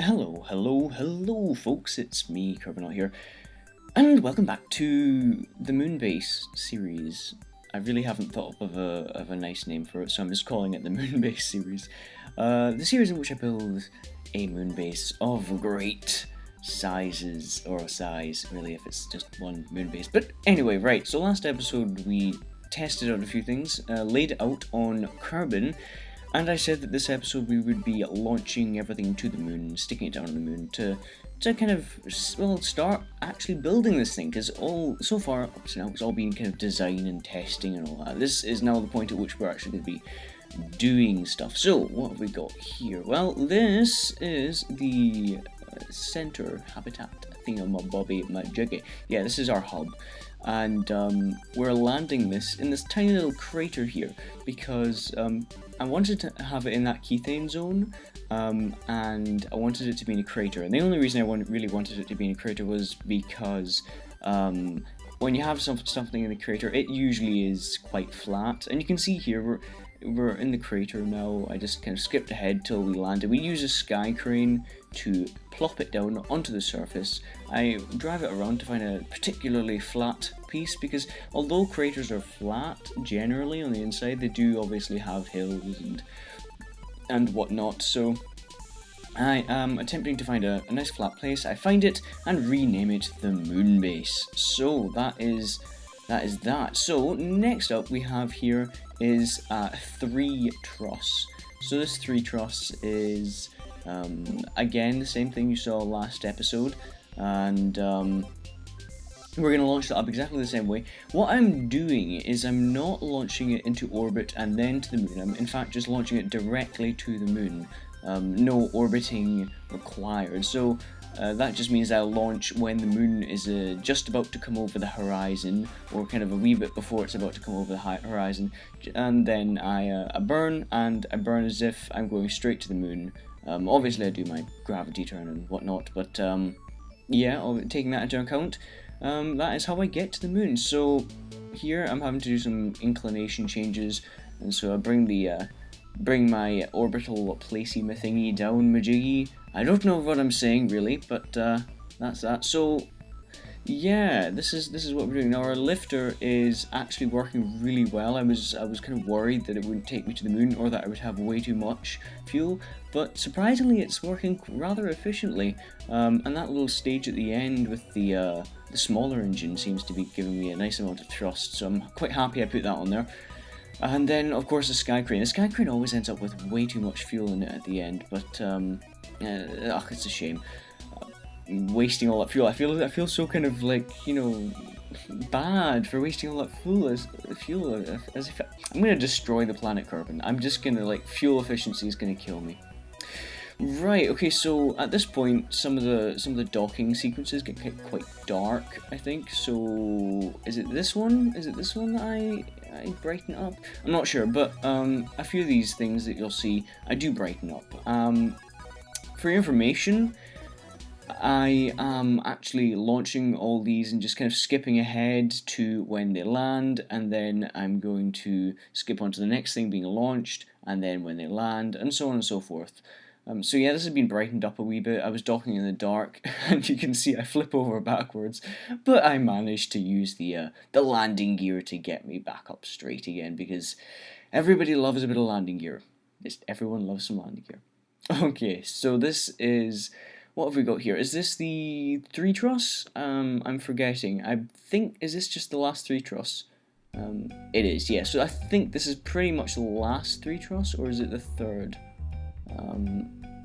Hello, folks, it's me, Kerbanaut here, and welcome back to the Mun Base series. I really haven't thought up of a nice name for it, so I'm just calling it the Mun Base series. The series in which I build a moon base of great sizes, or size, really, if it's just one moon base. But anyway, right, so last episode we tested out a few things, laid it out on Kerbin, and I said that this episode we would be launching everything to the moon, sticking it down on the moon to kind of, well, start actually building this thing, because so far, up to now, it's all been kind of design and testing and all that. This is now the point at which we're actually going to be doing stuff. So, what have we got here? Well, this is the center habitat thingamabobby majiggy. Yeah, this is our hub. And we're landing this in this tiny little crater here because I wanted to have it in that keythane zone, and I wanted it to be in a crater. And the only reason I really wanted it to be in a crater was because when you have something in a crater, it usually is quite flat. And you can see here we're in the crater now. I just kind of skipped ahead till we landed. We use a sky crane to plop it down onto the surface. I drive it around to find a particularly flat piece, because although craters are flat generally on the inside, they do obviously have hills and whatnot. So I am attempting to find a nice flat place. I find it and rename it the Mun Base. So that is that. So next up we have here is 3 truss. So this 3 truss is again the same thing you saw last episode, and we're going to launch that up exactly the same way. What I'm doing is I'm not launching it into orbit and then to the moon. I'm in fact just launching it directly to the moon. No orbiting required. So that just means I'll launch when the moon is just about to come over the horizon, or kind of a wee bit before it's about to come over the horizon, and then I burn, and I burn as if I'm going straight to the moon. Obviously I do my gravity turn and whatnot, but yeah, taking that into account, that is how I get to the moon. So here I'm having to do some inclination changes, and so I bring my orbital placey thingy down majiggy. I don't know what I'm saying really, but that's that. So yeah, this is what we're doing now. Our lifter is actually working really well. I was kind of worried that it wouldn't take me to the moon, or that I would have way too much fuel, but surprisingly it's working rather efficiently. And that little stage at the end with the smaller engine seems to be giving me a nice amount of thrust, so I'm quite happy I put that on there. And then, of course, the sky crane. The sky crane always ends up with way too much fuel in it at the end, but it's a shame. Wasting all that fuel. I feel so kind of like, you know, bad for wasting all that fuel as if I'm gonna destroy the planet Kerbin. I'm just gonna, like, fuel efficiency is gonna kill me. Right, okay, so at this point some of the docking sequences get quite dark, I think. So is it this one? Is it this one that I brighten up? I'm not sure, but a few of these things that you'll see I do brighten up. For your information, I am actually launching all these and just kind of skipping ahead to when they land, and then I'm going to skip on to the next thing being launched, and then when they land, and so on and so forth. So yeah, this has been brightened up a wee bit. I was docking in the dark, and you can see I flip over backwards, but I managed to use the landing gear to get me back up straight again, because everybody loves a bit of landing gear. Everyone loves some landing gear. Okay, so this is... what have we got here? Is this the 3 truss? I'm forgetting. I think, is this just the last 3 truss? It is, yeah. So I think this is pretty much the last 3 truss, or is it the 3rd?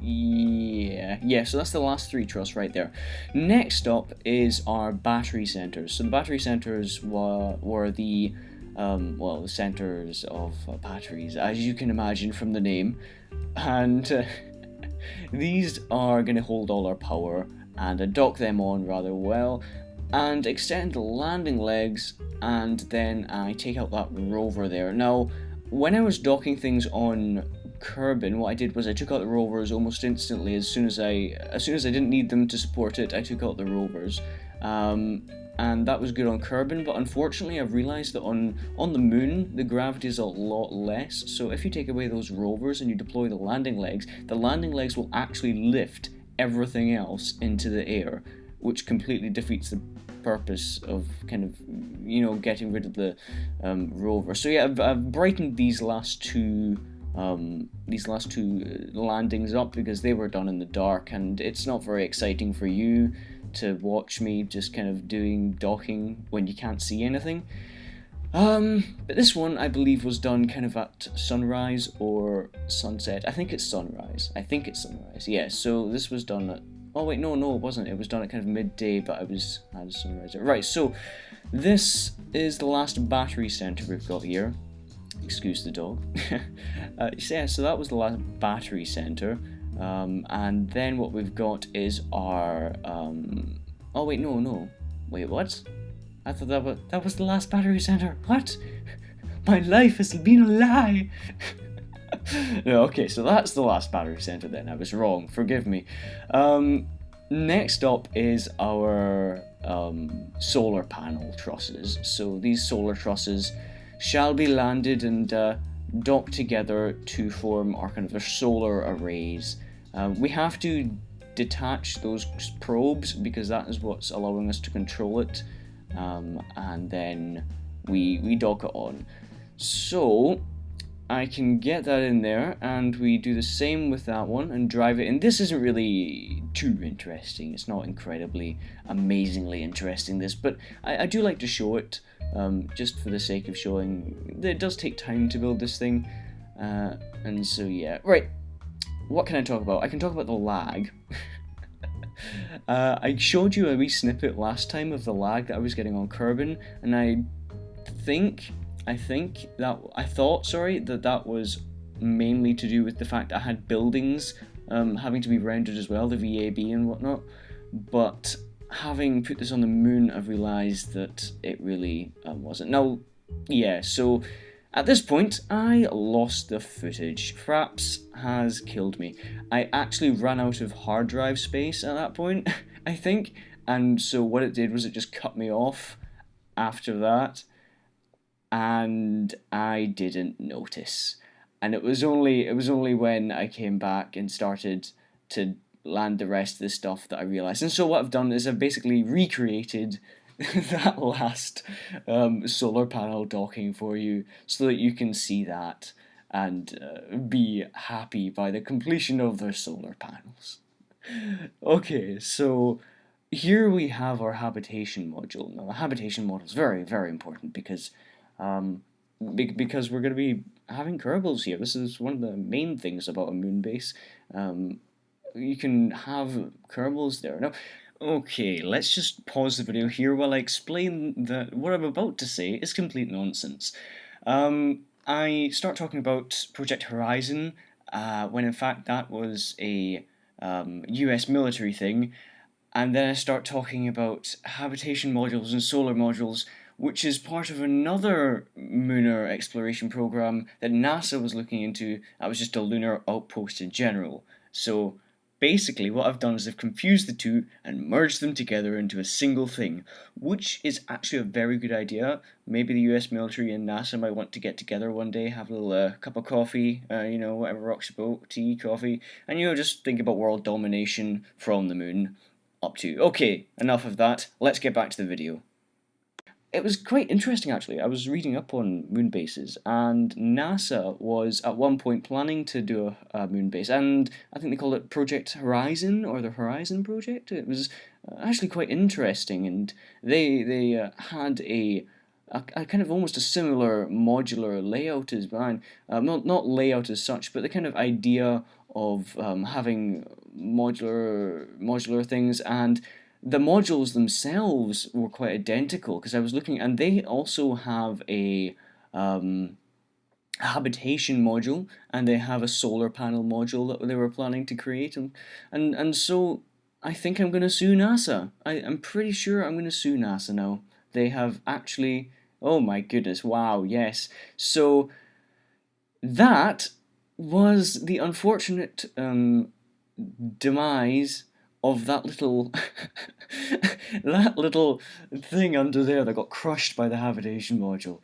Yeah, so that's the last 3 truss right there. Next up is our battery centers. So the battery centers were the, well, the centers of batteries, as you can imagine from the name. And these are going to hold all our power, and I dock them on rather well, and extend the landing legs, and then I take out that rover there. Now, when I was docking things on Kerbin, what I did was I took out the rovers almost instantly. As soon as I didn't need them to support it, I took out the rovers. And that was good on Kerbin, but unfortunately I've realised that on the moon the gravity is a lot less, so if you take away those rovers and you deploy the landing legs will actually lift everything else into the air, which completely defeats the purpose of kind of, you know, getting rid of the rover. So yeah, I've brightened these last two landings up because they were done in the dark, and it's not very exciting for you to watch me just kind of doing docking when you can't see anything. But this one I believe was done kind of at sunrise or sunset. I think it's sunrise. Yeah, so this was done at, oh wait, no, it wasn't. It was done at kind of midday, but I had sunrise. Right, so this is the last battery center we've got here. Excuse the dog. Yeah, so that was the last battery center. And then what we've got is our, oh wait, no. Wait, what? I thought that was the last battery center. What? My life has been a lie. No, okay, so that's the last battery center then. I was wrong. Forgive me. Next up is our solar panel trusses. So these solar trusses shall be landed and docked together to form our kind of solar arrays. We have to detach those probes because that is what's allowing us to control it. And then we dock it on. So I can get that in there, and we do the same with that one and drive it in. This isn't really too interesting. It's not incredibly, amazingly interesting, this, but I do like to show it, just for the sake of showing. It does take time to build this thing, and so yeah. Right, what can I talk about? I can talk about the lag. I showed you a wee snippet last time of the lag that I was getting on Kerbin, and I thought that was mainly to do with the fact I had buildings having to be rendered as well, the VAB and whatnot. But having put this on the moon, I've realised that it really wasn't. Now, yeah, so at this point, I lost the footage. Fraps has killed me. I actually ran out of hard drive space at that point, I think, and so what it did was it just cut me off after that, and I didn't notice. And it was only when I came back and started to land the rest of the stuff that I realised. And so what I've done is I've basically recreated that last solar panel docking for you so that you can see that and be happy by the completion of their solar panels. Okay, so here we have our habitation module. Now the habitation module is very, very important because we're going to be having Kerbals here. This is one of the main things about a moon base. You can have Kerbals there. Now, okay, let's just pause the video here while I explain that what I'm about to say is complete nonsense. I start talking about Project Horizon, when in fact that was a US military thing, and then I start talking about habitation modules and solar modules, which is part of another lunar exploration program that NASA was looking into. That was just a lunar outpost in general. So basically what I've done is I've confused the two and merged them together into a single thing, which is actually a very good idea. Maybe the US military and NASA might want to get together one day, have a little cup of coffee, whatever rocks your boat, tea, coffee, and just think about world domination from the moon up to. Okay, enough of that. Let's get back to the video. It was quite interesting, actually. I was reading up on moon bases, and NASA was at one point planning to do a moon base, and I think they called it Project Horizon, or the Horizon Project. It was actually quite interesting, and they had a kind of almost a similar modular layout as mine. Not layout as such, but the kind of idea of having modular things, and the modules themselves were quite identical, because I was looking, and they also have a habitation module, and they have a solar panel module that they were planning to create, and so I think I'm going to sue NASA. I'm pretty sure I'm going to sue NASA now. They have actually, oh my goodness, wow, yes. So that was the unfortunate demise of that little that little thing under there that got crushed by the habitation module.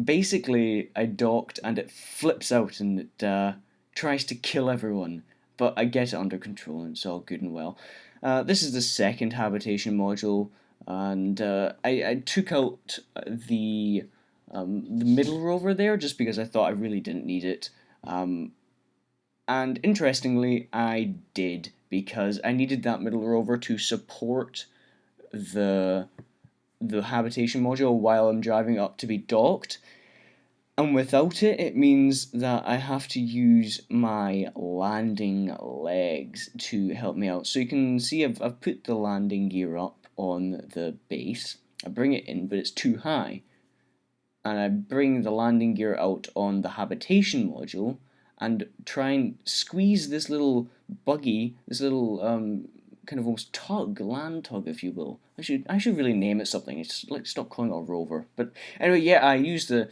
Basically, I docked and it flips out and it tries to kill everyone. but I get it under control and it's all good and well. This is the second habitation module, and I took out the middle rover there just because I thought I really didn't need it. And interestingly, I did, because I needed that middle rover to support the habitation module while I'm driving up to be docked. And without it, it means that I have to use my landing legs to help me out. So you can see I've put the landing gear up on the base. I bring it in, but it's too high. And I bring the landing gear out on the habitation module and try and squeeze this little buggy, this little kind of almost tug, land tug, if you will. I should really name it something. It's like, stop calling it a rover. But anyway, yeah, I use the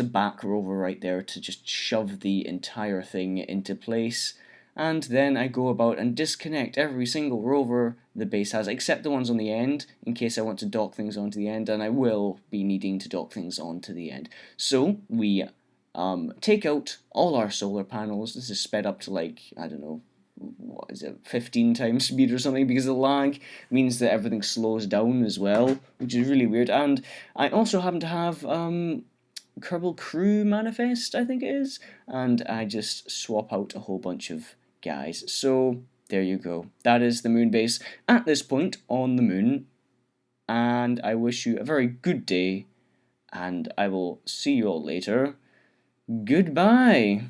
back rover right there to just shove the entire thing into place. And then I go about and disconnect every single rover the base has, except the ones on the end, in case I want to dock things onto the end, and I will be needing to dock things onto the end. So we take out all our solar panels. This is sped up to, like, I don't know, what is it, 15 times speed or something, because the lag means that everything slows down as well, which is really weird. And I also happen to have Kerbal Crew Manifest, I think it is, and I just swap out a whole bunch of guys. So there you go. That is the moon base at this point on the moon, and I wish you a very good day, and I will see you all later. Goodbye.